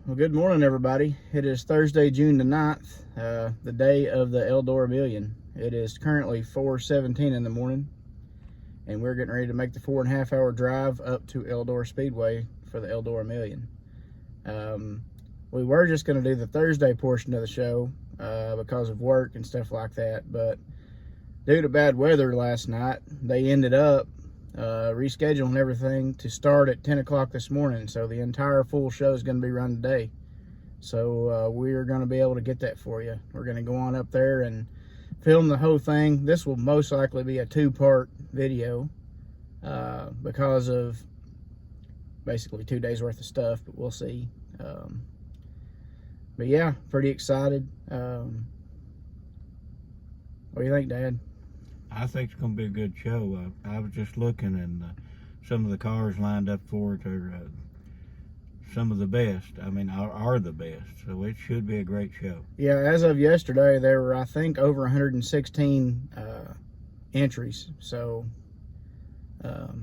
Well, good morning, everybody. It is Thursday, June the 9th, the day of the Eldora Million. It is currently 4:17 in the morning, and we're getting ready to make the 4.5-hour drive up to Eldora Speedway for the Eldora Million. We were just going to do the Thursday portion of the show because of work and stuff like that, but due to bad weather last night, they ended up rescheduling everything to start at 10 o'clock this morning. So the entire full show is going to be run today. So we're going to be able to get that for you. We're going to go on up there and film the whole thing. This will most likely be a 2-part video because of basically 2 days worth of stuff, but we'll see. But yeah, pretty excited. What do you think, Dad? I think it's going to be a good show. I was just looking, and some of the cars lined up for it are some of the best. I mean, are the best. So it should be a great show. Yeah, as of yesterday, there were, I think, over 116 entries. So, fellow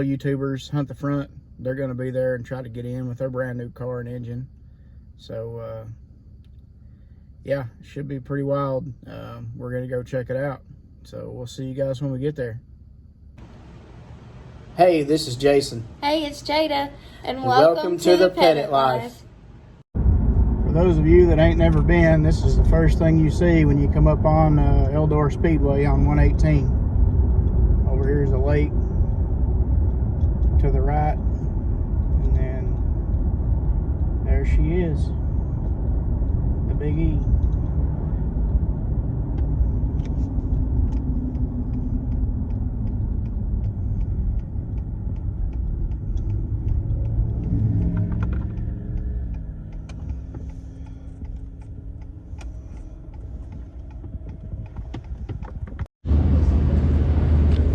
YouTubers, Hunt the Front, they're going to be there and try to get in with their brand new car and engine. So, yeah, it should be pretty wild. We're going to go check it out. So we'll see you guys when we get there. Hey, this is Jason. Hey, it's Jada, and welcome to the Pettit Life. For those of you that ain't never been, this is the first thing you see when you come up on Eldora Speedway on 118. Over here is a lake to the right, and then there she is, the Big E.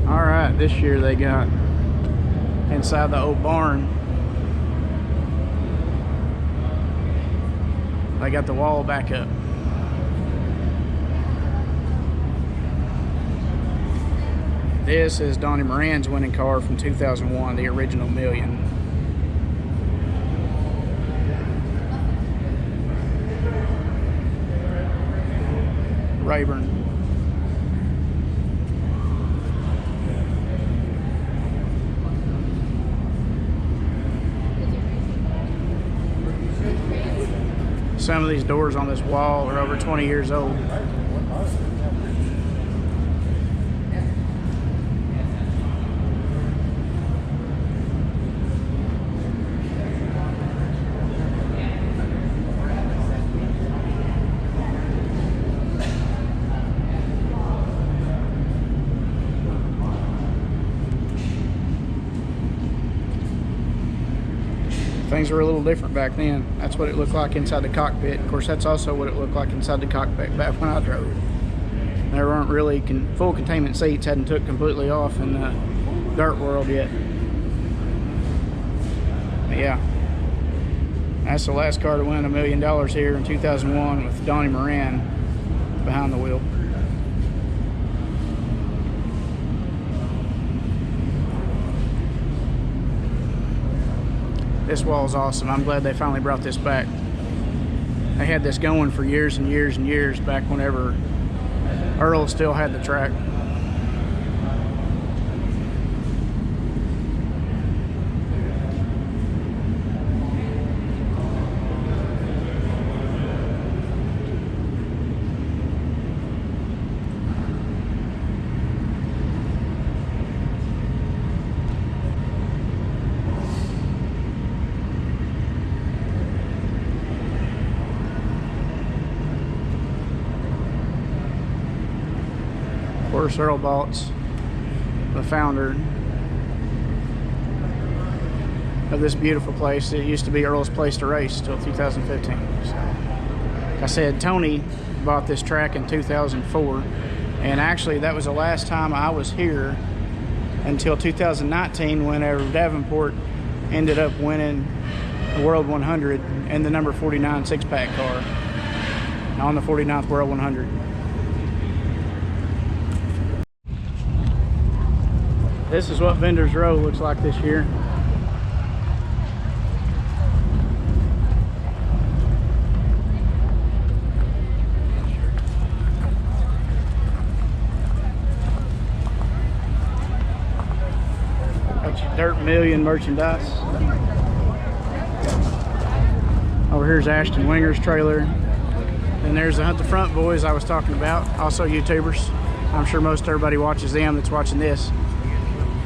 Alright, this year they got inside the old barn, they got the wall back up. This is Donnie Moran's winning car from 2001, the original Million. Rayburn. Some of these doors on this wall are over 20 years old. Things were a little different back then. That's what it looked like inside the cockpit. Of course, that's also what it looked like inside the cockpit back when I drove. There weren't really full containment seats, hadn't took completely off in the dirt world yet. But yeah, that's the last car to win $1 million here in 2001 with Donnie Moran behind the wheel. This wall is awesome. I'm glad they finally brought this back. They had this going for years and years and years back whenever Earl still had the track. Of course, Earl Baltz, the founder of this beautiful place. It used to be Earl's place to race till 2015. So, like I said, Tony bought this track in 2004, and actually that was the last time I was here until 2019, whenever Davenport ended up winning the World 100 in the number 49 six-pack car on the 49th World 100. This is what Vendors Row looks like this year. Million merchandise. Over here's Ashton Winger's trailer. And there's the Hunt the Front boys I was talking about, also YouTubers. I'm sure most everybody watches them that's watching this.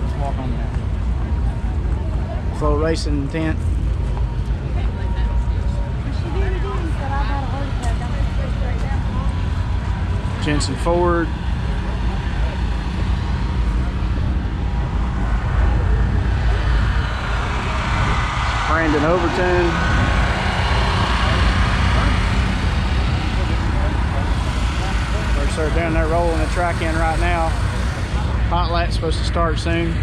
Let's walk on that. Flow Racing tent. Jensen Ford. Brandon Overton. They're down there rolling the track in right now. Hot Lap's supposed to start soon.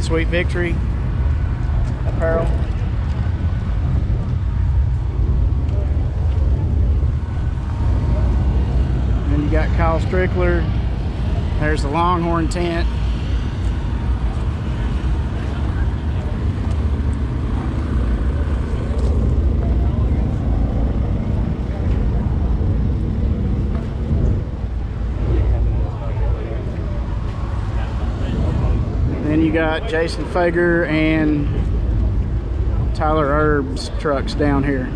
Sweet Victory apparel. And then you got Kyle Strickler. There's the Longhorn tent. Then you got Jason Fager and Tyler Erb's trucks down here.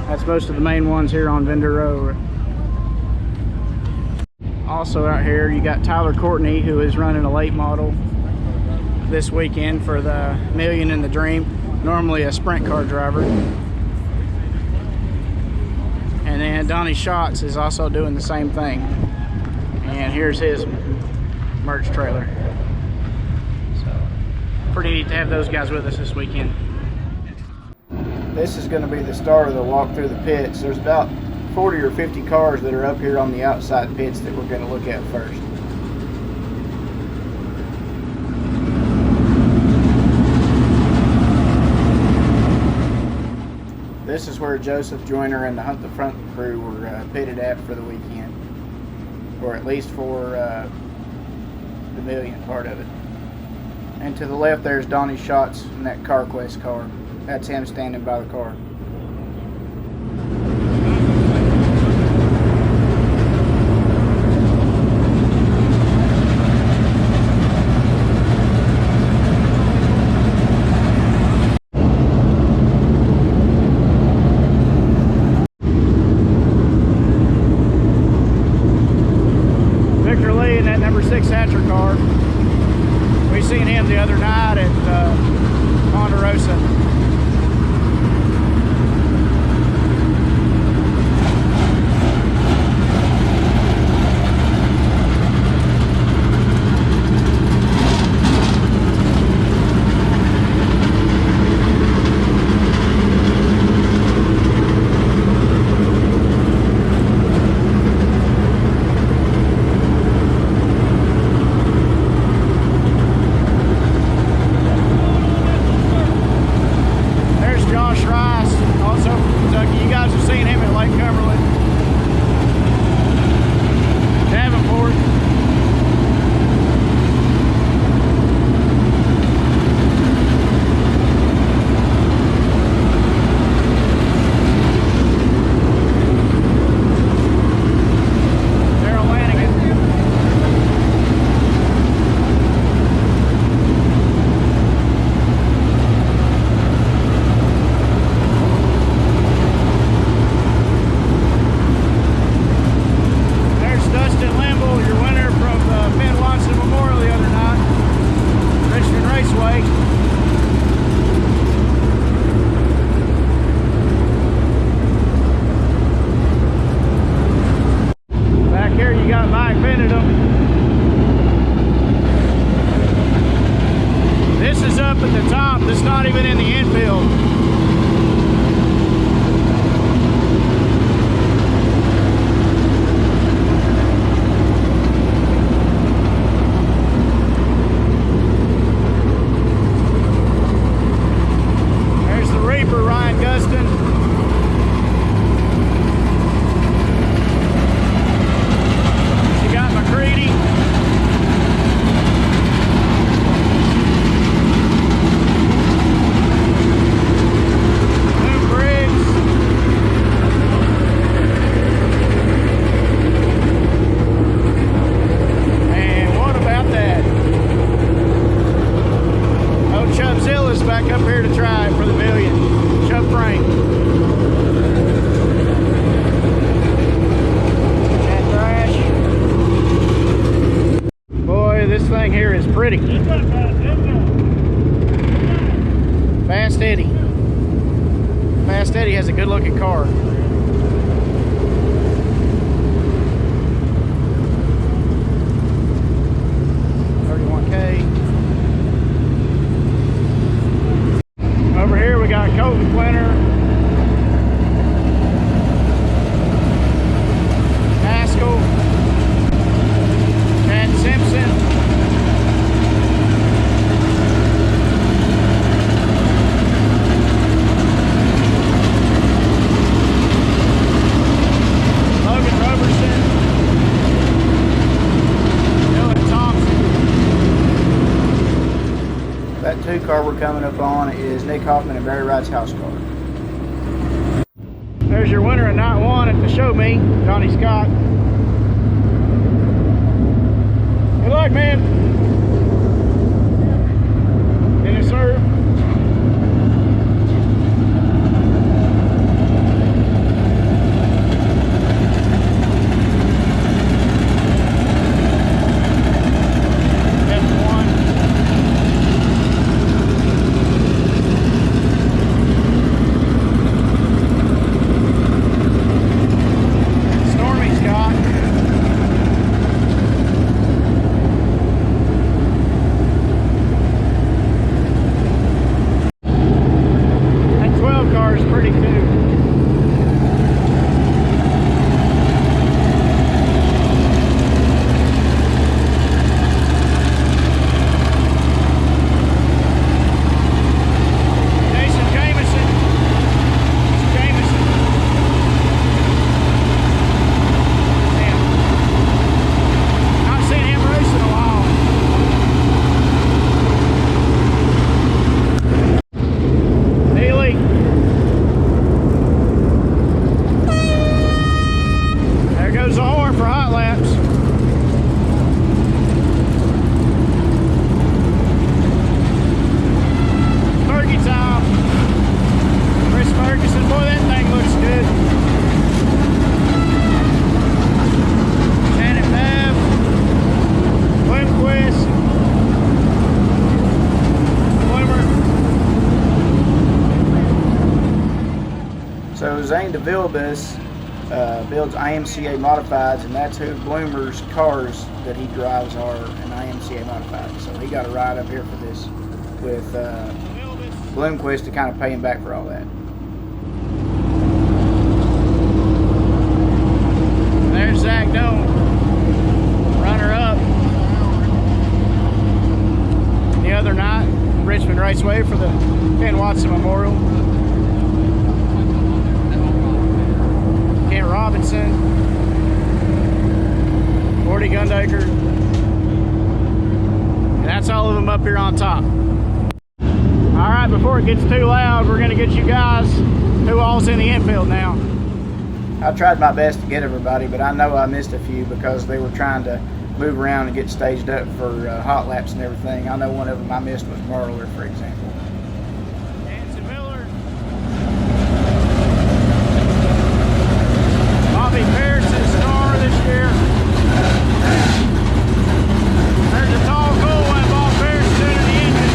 That's most of the main ones here on Vendor Row. Also out here you got Tyler Courtney, who is running a late model this weekend for the Million and the Dream. Normally a sprint car driver. And then Donnie Schatz is also doing the same thing. And here's his merch trailer. Pretty neat to have those guys with us this weekend. This is going to be the start of the walk through the pits. There's about 40 or 50 cars that are up here on the outside pits that we're going to look at first. This is where Joseph Joyner and the Hunt the Front crew were pitted at for the weekend, or at least for the Million part of it. And to the left there's Donnie Schatz in that CarQuest car. That's him standing by the car. Victor Lee in that number 6 Hatcher car. We seen him the other night at Ponderosa. pretty. Fast Eddie. Fast Eddie has a good looking car. Over here we got Coat and Flinter, Haskell, Chad Simpson, Logan Roberson, Dylan Thompson. That 2 car we're coming up on is Nick Hoffman and Barry Wright's house car. There's your winner in night 1 at the show me, Johnny Scott. Good luck, man. Yes, sir. Zane DeVilbiss builds IMCA modifieds, and that's who Bloomer's cars that he drives are an IMCA modified. So he got a ride up here for this with Bloomquist to kind of pay him back for all that. There's Zach Doan, runner up the other night, Richmond Raceway for the Ken Watson Memorial. Kent Robinson, Gordy Gundaker, and that's all of them up here on top. All right, before it gets too loud, we're gonna get you guys who all's in the infield now. I tried my best to get everybody, but I know I missed a few because they were trying to move around and get staged up for hot laps and everything. I know one of them I missed was Marler, for example. Bobby Pearson's star this year. There's a tall, cool one, Bob Pearson in the engine.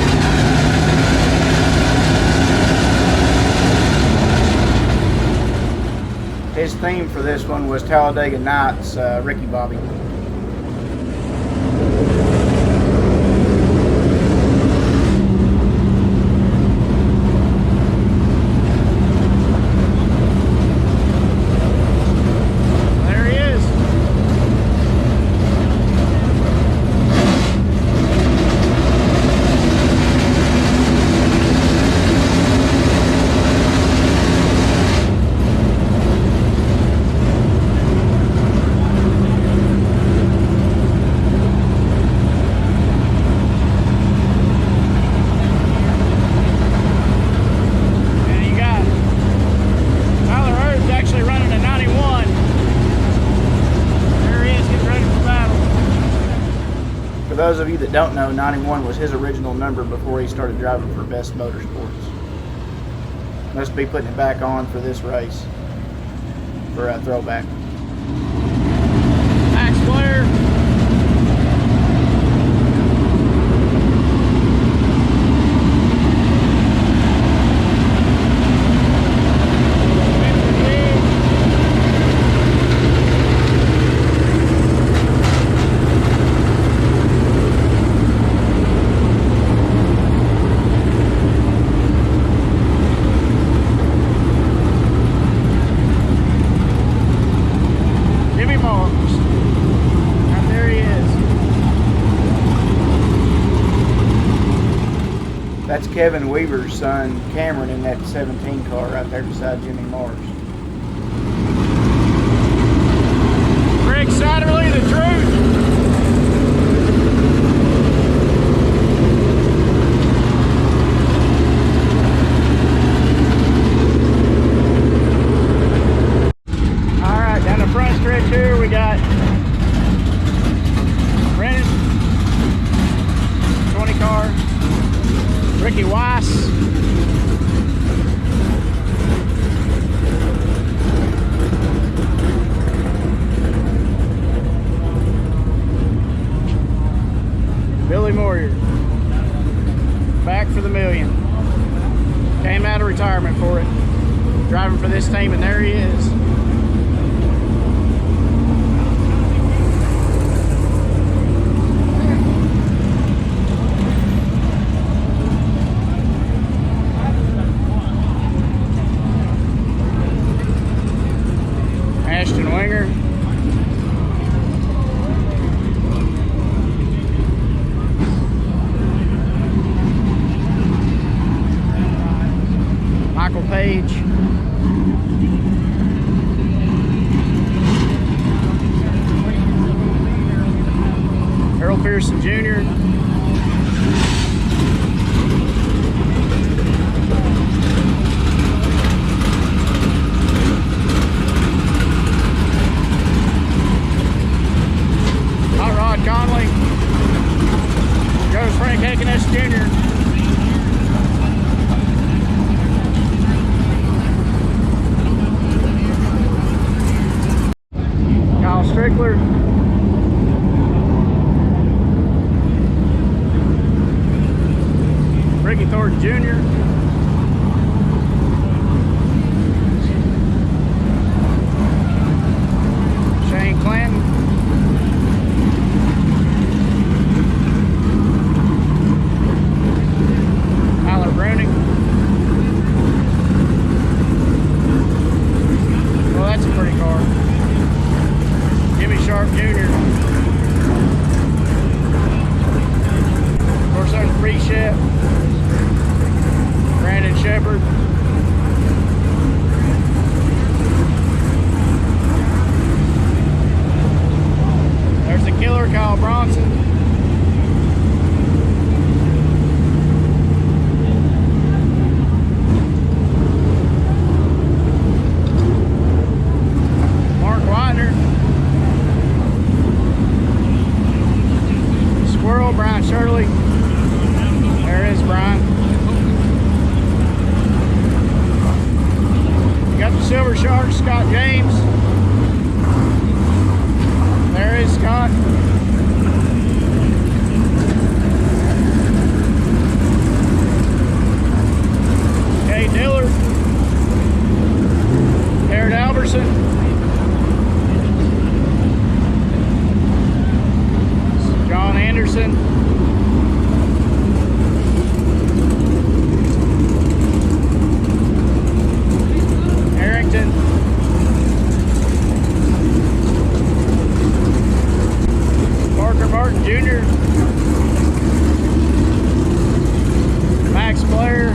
His theme for this one was Talladega Nights, Ricky Bobby. For those of you that don't know, 91 was his original number before he started driving for Best Motorsports. Must be putting it back on for this race for a throwback. Max Blair. That's Kevin Weaver's son, Cameron, in that 17 car right there beside Jimmy Mars. Greg Satterley, the truth. All right, down the front stretch here, we got Brennan, 20 car, Ricky Weiss, Billy Moyer, back for the million. Came out of retirement for it, driving for this team, and there he is. Winger, Michael Page, Earl Pearson Jr., Conley, goes Frank Heckeness Jr. Kyle Strickler, Ricky Thornton Jr., Shane Clanton, Jr. Of course, there's Bree Shep, Brandon Shepard, there's the killer, Kyle Bronson, Mark Widener, Brian Shirley. There is Brian. You got the Silver Shark, Scott James. There is Scott. Kay Dillard. Garrett Alberson. John Anderson, Harrington, Parker Martin Jr., Max Blair,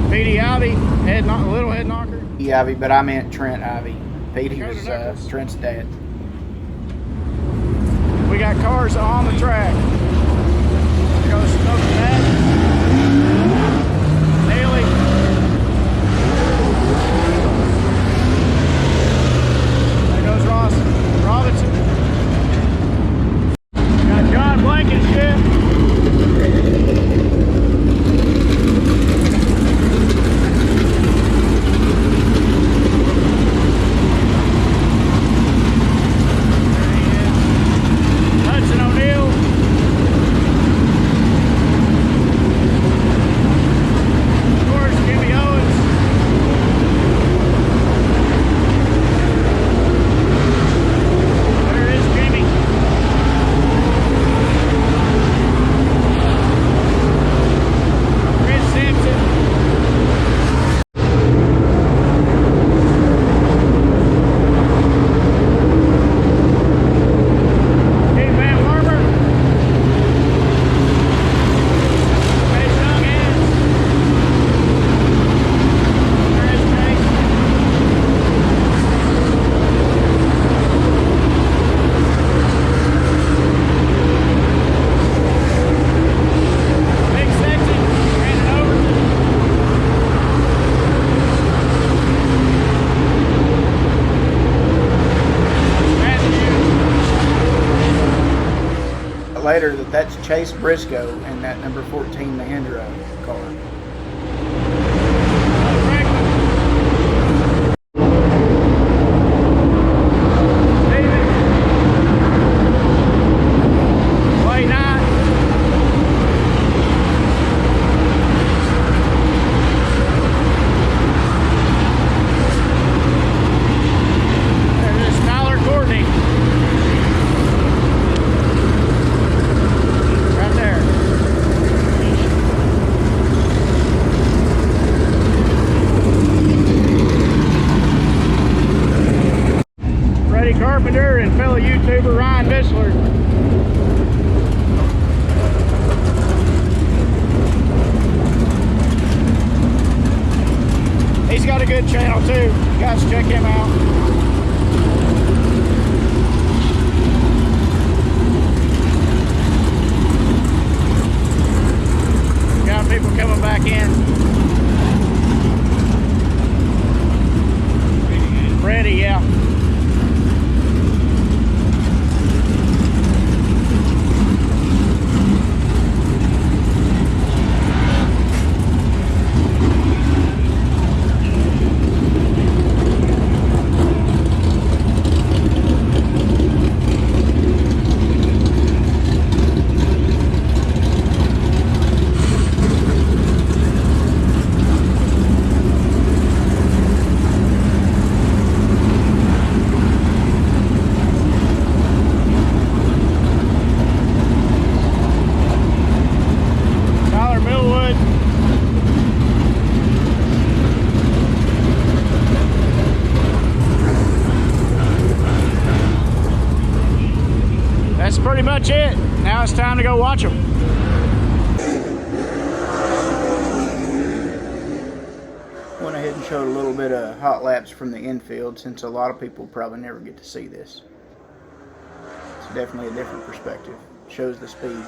Petey Ivy, little head knocker. Ivy, but I meant Trent Ivy. Petey was Trent's dad. We got cars on the track. There goes Smoking Matt, Haley, there goes Ross Robinson. We got John Blankenship. Hudson O'Neill. out later that that's Chase Briscoe and that number 14 Mahindra car. Carpenter and fellow YouTuber Ryan Bissler. He's got a good channel too. You guys check him out. Got people coming back in. Ready, yeah. That's pretty much it. Now it's time to go watch them. Went ahead and showed a little bit of hot laps from the infield, since a lot of people probably never get to see this. It's definitely a different perspective. Shows the speed.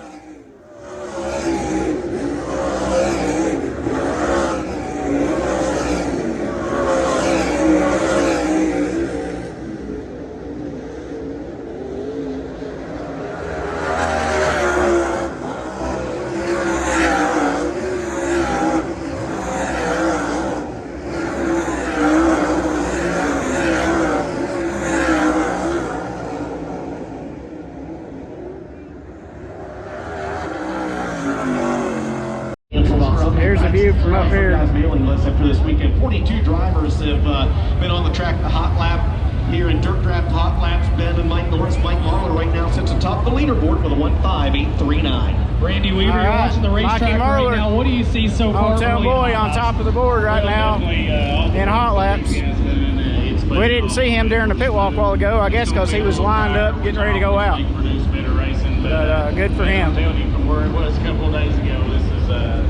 Here's a view from up here. Mailing list after this weekend. 42 drivers have been on the track, the hot lap here in Dirt Draft Hot Laps. Ben and Mike Norris. Mike Marler right now sits atop the leaderboard with a 1.5839. Randy Weaver, you're watching the racetrack right now. What do you see so far? Hometown boy on top of the board right now in hot laps. We didn't see him during the pit walk a while ago, I guess because he was lined up getting ready to go out. But good for him. From where it was a couple of days ago, this is a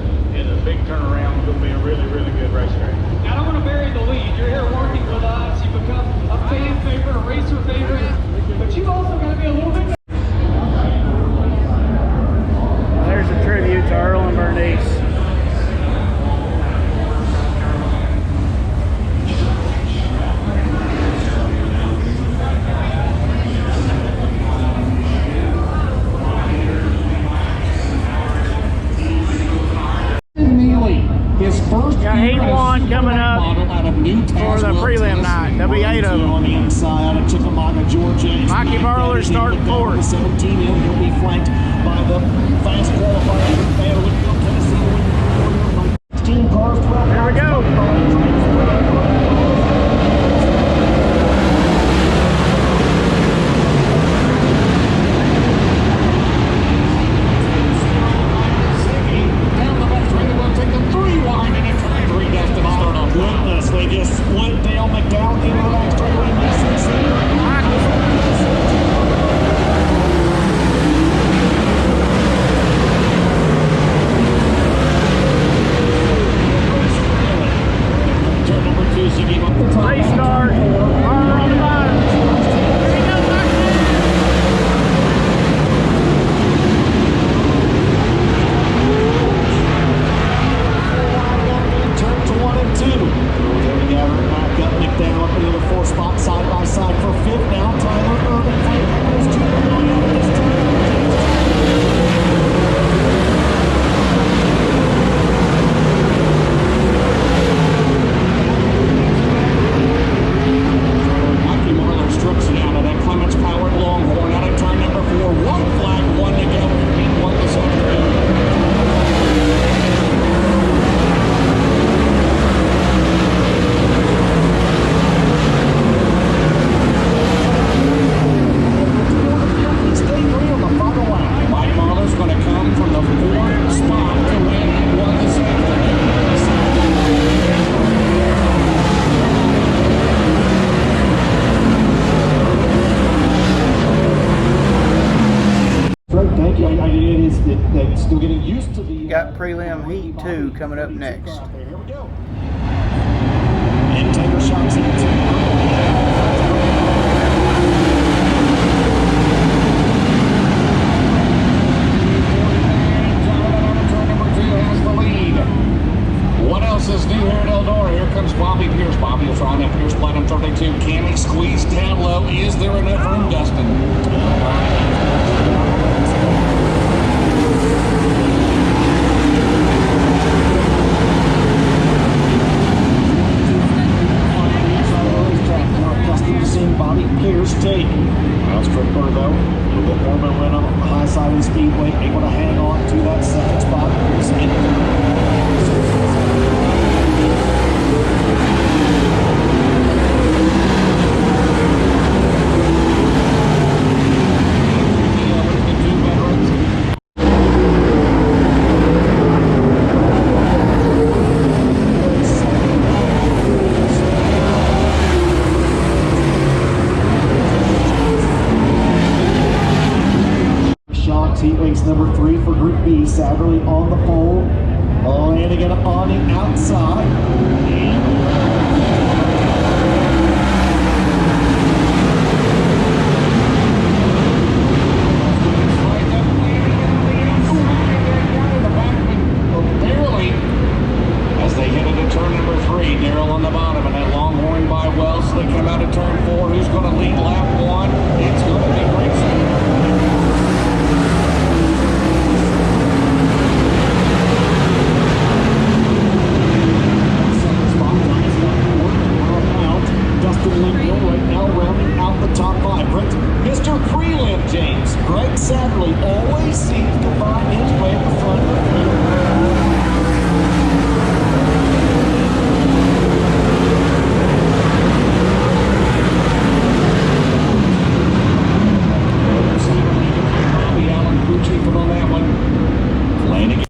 big turnaround. It'll be a really, really good racetrack. I don't want to bury the lead. You're here working with us. You become a fan favorite, a racer favorite, but you also got to be a little bit. There's a tribute to Earl and Bernice. His first Got heat one coming up for the prelim night. There'll be 8 of them. On the inside of Chickamauga, Georgia. Mikey Barler starting fourth. 17 in, he'll be flanked by the fast qualifier from Tennessee. 16 cars, 12. There we go. Goodness, they just split Dale McDowell in the back straightaway. They're still getting used to the... Got prelim heat 2 coming up next. Here we go. And Tiger shots into... What else is new here at Eldora? Here comes Bobby Pierce. Bobby will try that Pierce Platinum 32. Can he squeeze down low? Is there enough room, Dustin? Accustomed to seeing Bobby Pierce take. Miles Stripper, though, a little bit more momentum on the high side of the speedway, able to hang on to that second spot. Heat race number 3 for Group B. Satterley on the pole. Landing it on the outside. Barely as they hit into turn number 3. Darrell on the bottom, and that Longhorn by Wells. They come out of turn 4. Who's going to lead lap 1? It's going to be Grayson. Right now rounding out the top 5. Mr. Prelim James, Greg Satterley always seems to find his way at the front. Bobby Allen crew chiefing on that one. Landing it.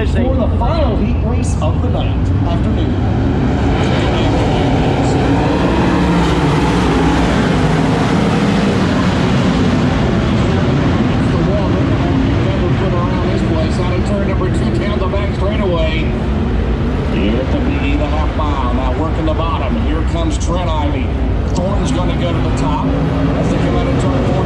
For the final heat race of the night, afternoon. Around this place out of turn number 2 down the back straightaway. Here at the half mile. Now working the bottom. Here comes Trent Ivy. Thornton's going to go to the top as they come out of turn 4.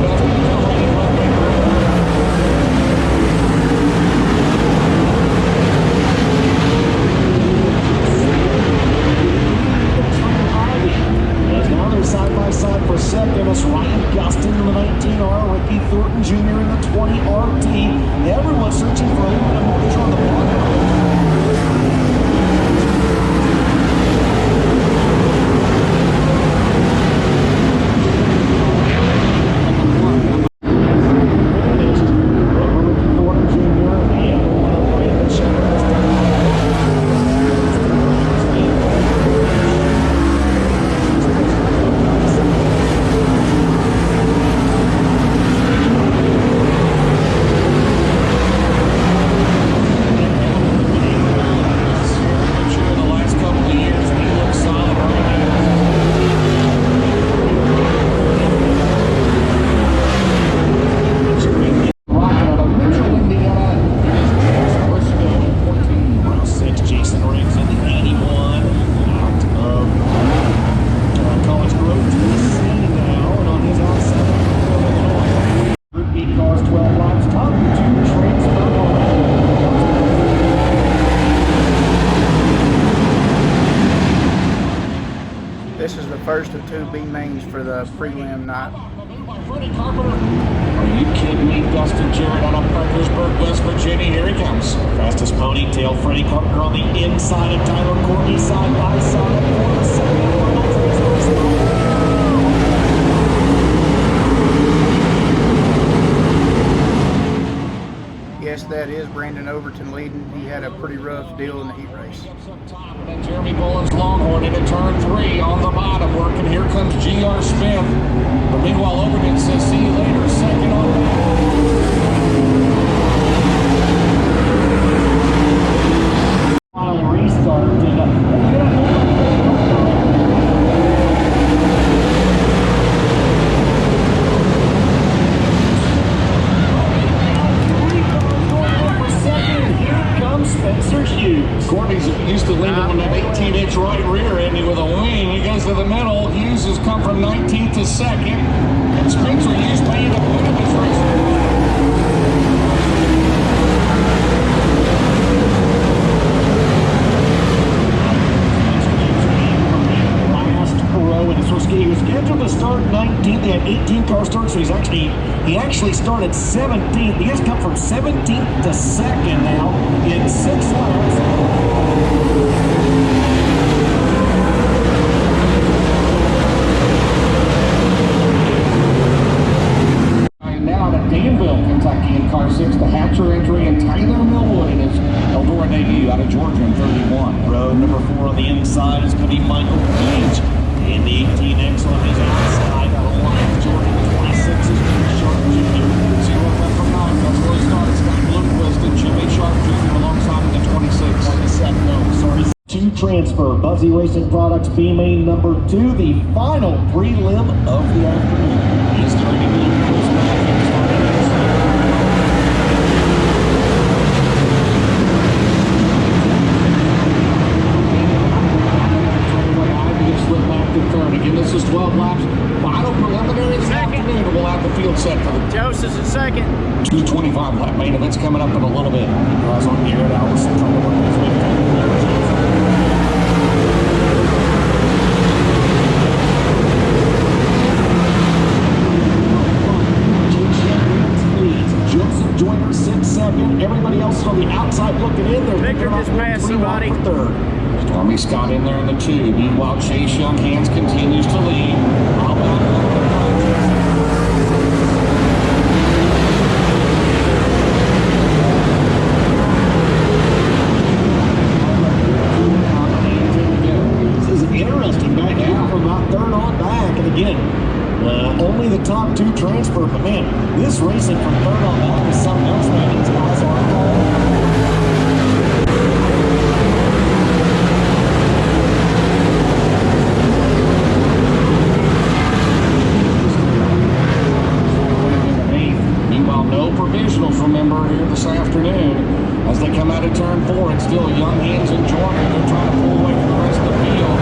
Side by side for second. It's Ryan Gustin in the 19R, Ricky Thornton Jr. in the 20RT. Everyone's searching for a little bit more on the bottom. This is the first of 2 B mains for the prelim night. Are you kidding me? Dustin Jarrett out of Parkersburg, West Virginia. Here he comes. Fastest ponytail, Freddie Carpenter on the inside of Tyler Courtney, side by side. Up top, and then Jeremy Bullen's Longhorn into turn 3 on the bottom, working. Here comes G.R. Smith. But meanwhile, Overton says, see you later, second on final restart. Courtney's used to leaning on that 18-inch right rear end with a wing. He goes to the middle. Hughes has come from 19th to 2nd. And Spencer Hughes may end up winning this race. Last row in the Swiski. He was scheduled to start 19th. They had 18 car starts, so he actually started 17th. He has come from 17th to 2nd now in 6 laps. Danville, Kentucky in car 6, the Hatcher entry, and Tyler Millwood in his Eldora debut out of Georgia in 31. Row number 4 on the inside is going to be Michael Page. And the 18X on his outside out of line. Georgia 26 is Jimmy Sharp Jr. 0 left from 9. That's where he starts. Got Bloomquist and Jimmy Sharp Jr. alongside him at 26. 27, no, sorry. To transfer, Buzzy Racing Products B-Main number 2, the final prelim of the afternoon. He's turning the third. Again, this is 12 laps. Final preliminary this afternoon. We'll have the field set for the Joseph's in second. 225 lap main event's coming up in a little bit. Guys on Garrett Allison trying to work this way. Joseph Joyner sits second. Everybody else on the outside looking in there. Victor just passed somebody. Third. Stormy Scott in there in the 2. Meanwhile, Chase Young Hands continues to lead. This is interesting back here from about third on back. And again, only the top 2 transfer. But man, this racing from third on back is something else, man. These guys are all. Remember here this afternoon as they come out of turn 4. It's still Young Hands and Jordan. They're trying to pull away from the rest of the field.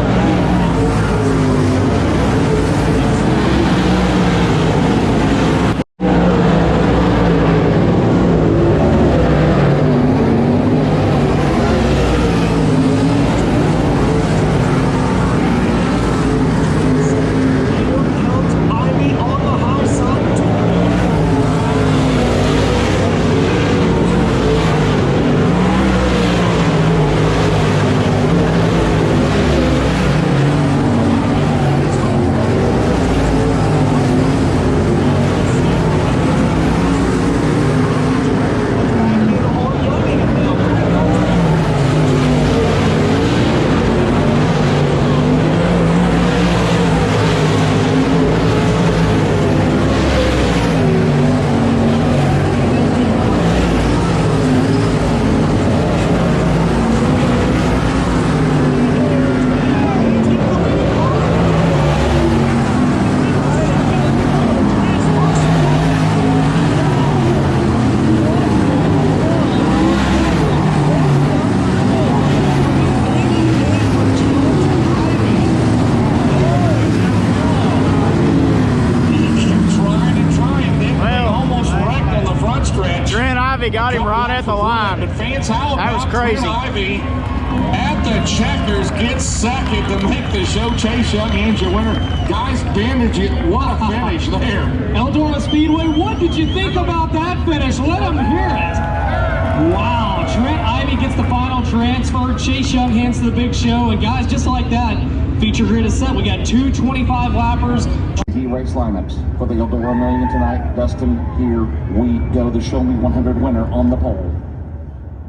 Got him right at the line. That was crazy. At the checkers, gets second to make the show. Chase Young Hands your winner. Guys, bandage it. What a finish there. Eldora Speedway, what did you think about that finish? Let them hear it. Wow, Trent Ivy gets the final transfer. Chase Young Hands to the big show. And guys, just like that, feature grid is set. We got 2 25 lappers. Race lineups for the Eldora Million tonight. Dustin, here we go. The Show Me 100 winner on the pole.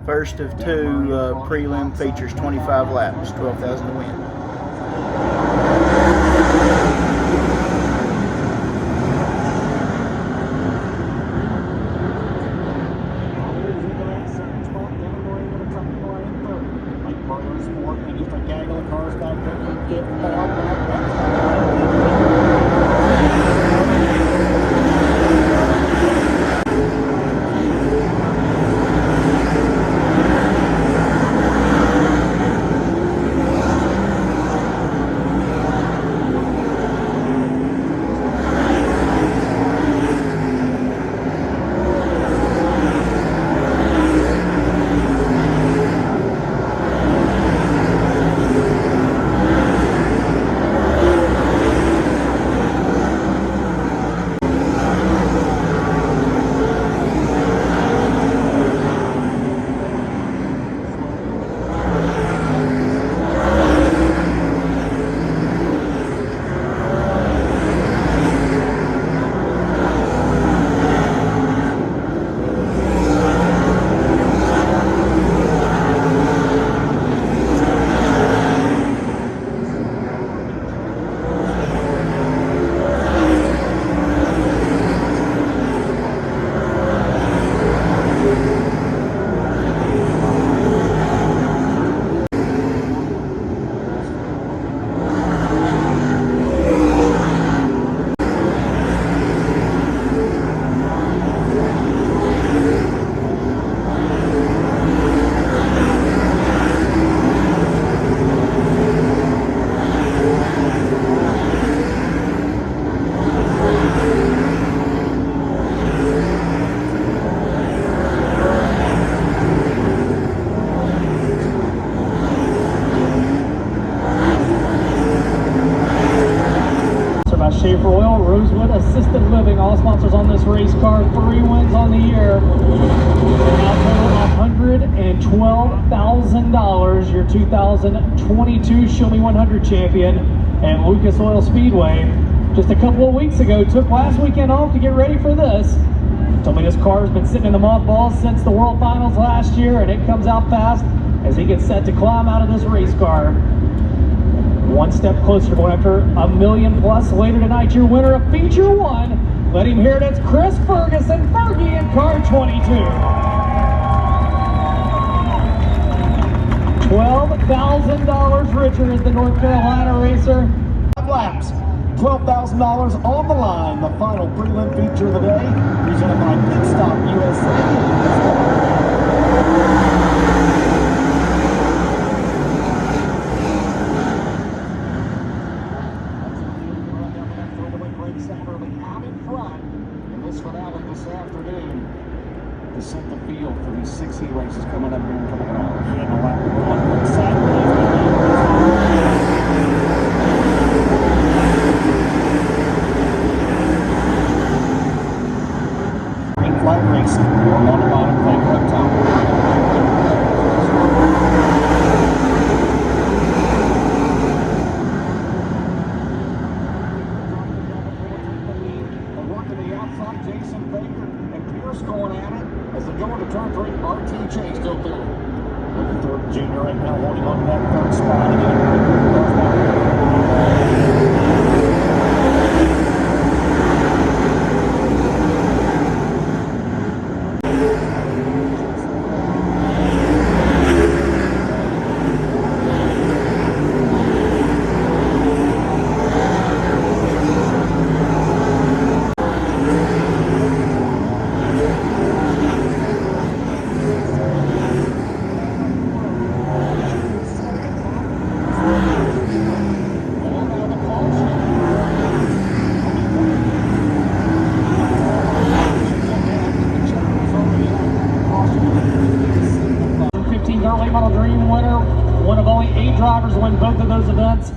First of two prelim features, 25 laps, 12,000 to win. Assisted Living, all sponsors on this race car, 3 wins on the year. Now total $112,000, your 2022 Show Me 100 champion, and Lucas Oil Speedway. Just a couple of weeks ago, took last weekend off to get ready for this. Told me this car has been sitting in the mothballs since the World Finals last year, and it comes out fast as he gets set to climb out of this race car. One step closer to going after $1 million plus later tonight. Your winner of Feature 1. Let him hear it. It's Chris Ferguson, Fergie in car 22. $12,000 richer is the North Carolina racer. 5 laps, $12,000 on the line. The final prelim feature of the day, presented by Pit Stop USA. To set the field for these 6 heat races coming up here in a couple of hours. Green flag racing, or on the bottom, flag up top. Working the outside, Jason Baker and Pierce going at it. As they go into turn 3, RT Chase still through. Looking through Junior right now, holding on to that 3rd spot again. One of only 8 drivers to win both of those events.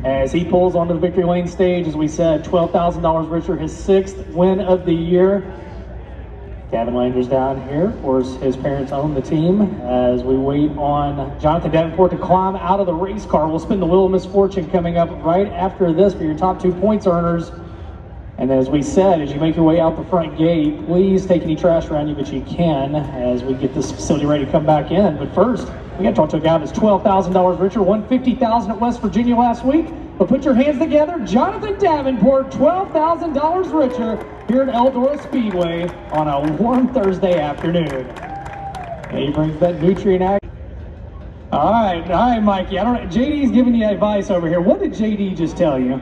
As he pulls onto the victory lane stage, as we said, $12,000 richer, his 6th win of the year. Gavin Langer's down here. Of course, his parents own the team. As we wait on Jonathan Davenport to climb out of the race car, we'll spin the wheel of misfortune coming up right after this for your top 2 points earners. And as we said, as you make your way out the front gate, please take any trash around you, but you can as we get this facility ready to come back in. But first, we got to talk to a guy that's $12,000 richer, won $50,000 at West Virginia last week. But put your hands together, Jonathan Davenport, $12,000 richer here at Eldora Speedway on a warm Thursday afternoon. And he brings that nutrient act. All right, Mikey. JD's giving you advice over here. What did JD just tell you?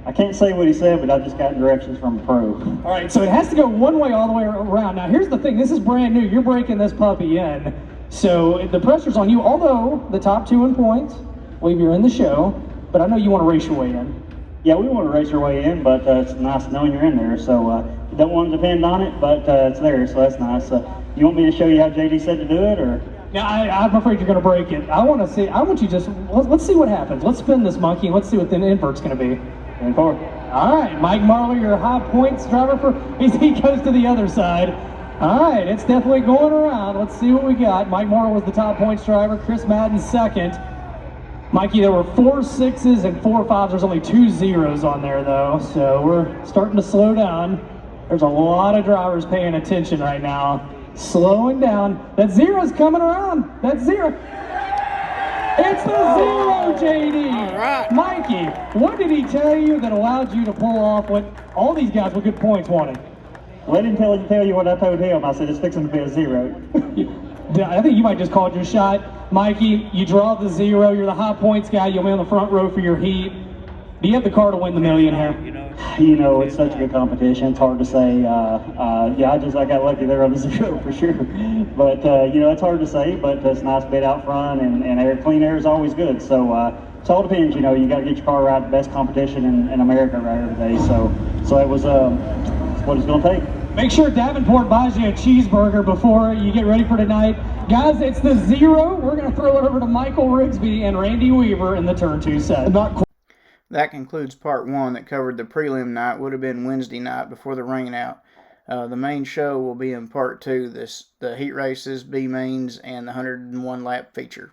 I can't say what he said, but I just got directions from a pro. All right, so it has to go one way all the way around. Now, here's the thing. This is brand new. You're breaking this puppy in. So the pressure's on you, although the top 2 in points, I believe you're in the show, but I know you want to race your way in. Yeah, we want to race our way in, but it's nice knowing you're in there. So you don't want to depend on it, but it's there, so that's nice. You want me to show you how JD said to do it, or? Yeah, I'm afraid you're going to break it. Let's see what happens. Let's spin this monkey, and let's see what the invert's going to be. All right, Mike Marlowe, your high points driver as he goes to the other side. All right, it's definitely going around. Let's see what we got. Mike Marlowe was the top points driver. Chris Madden second. Mikey, there were 4 6s and 4 5s. There's only 2 zeros on there, though, so we're starting to slow down. There's a lot of drivers paying attention right now. Slowing down. That zero's coming around. That's 0. It's the 0, JD. All right. Mikey, what did he tell you that allowed you to pull off what all these guys with good points wanted? Let him tell you what I told him. I said it's fixing to be a 0. I think you might just called your shot. Mikey, you draw the 0. You're the high points guy. You'll be on the front row for your heat. Do you have the car to win the million here? You know, it's such a good competition. It's hard to say. Yeah, I got lucky there on the 0 for sure. But you know, it's hard to say. But it's a nice bit out front, and clean air is always good. So it all depends. You know, you got to get your car right. The best competition in America right here today. So it was what it's going to take. Make sure Davenport buys you a cheeseburger before you get ready for tonight. Guys, it's the 0. We're going to throw it over to Michael Rigsby and Randy Weaver in the turn 2 set. That concludes part 1 that covered the prelim night. Would have been Wednesday night before the rain out. The main show will be in part 2, the heat races, B-mains, and the 101 lap feature.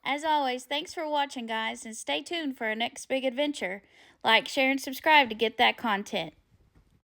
As always, thanks for watching, guys, and stay tuned for our next big adventure. Like, share, and subscribe to get that content.